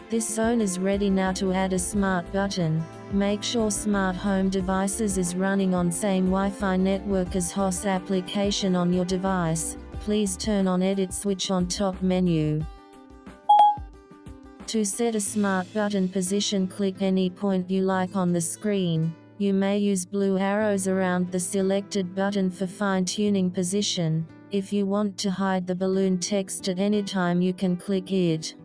This zone is ready now to add a smart button. Make sure Smart Home Devices is running on same Wi-Fi network as HOS application on your device. Please turn on Edit switch on top menu. To set a smart button position, click any point you like on the screen. You may use blue arrows around the selected button for fine-tuning position. If you want to hide the balloon text at any time, you can click it.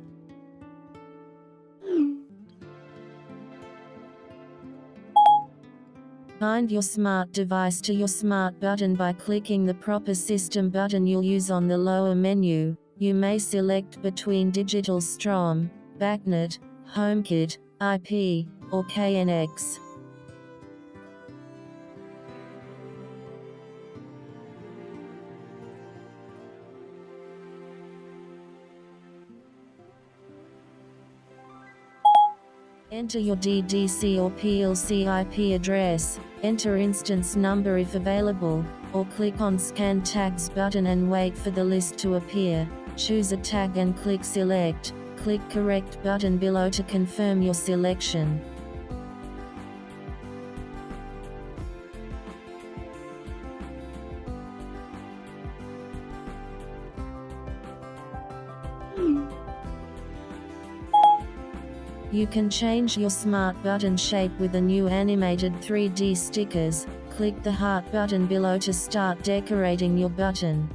Bind your smart device to your smart button by clicking the proper system button you'll use on the lower menu. You may select between Digital Strom, BACnet, HomeKit, IP, or KNX. Enter your DDC or PLC IP address, enter instance number if available, or click on Scan Tags button and wait for the list to appear. Choose a tag and click Select. Click Correct button below to confirm your selection. You can change your smart button shape with a new animated 3D stickers. Click the heart button below to start decorating your button.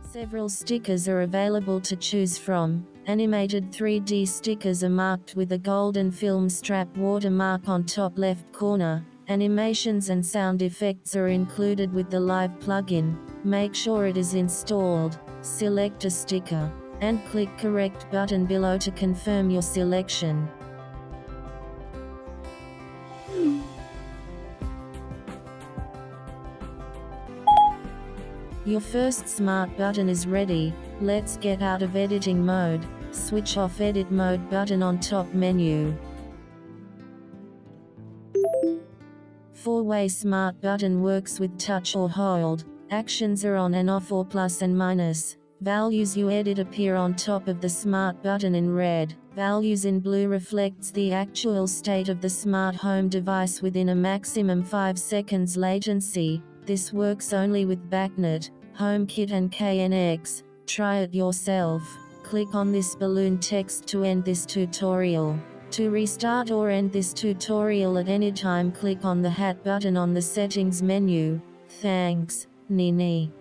Several stickers are available to choose from. Animated 3D stickers are marked with a golden film strap watermark on top left corner. Animations and sound effects are included with the Live plugin. Make sure it is installed. Select a sticker and click Correct button below to confirm your selection. Your first smart button is ready. Let's get out of editing mode. Switch off Edit Mode button on top menu. 4-way smart button works with touch or hold. Actions are on and off or plus and minus. Values you edit appear on top of the smart button in red. Values in blue reflects the actual state of the smart home device within a maximum 5 seconds latency. This works only with BACnet, HomeKit and KNX. Try it yourself. Click on this balloon text to end this tutorial. To restart or end this tutorial at any time, click on the hat button on the settings menu. Thanks, Nini.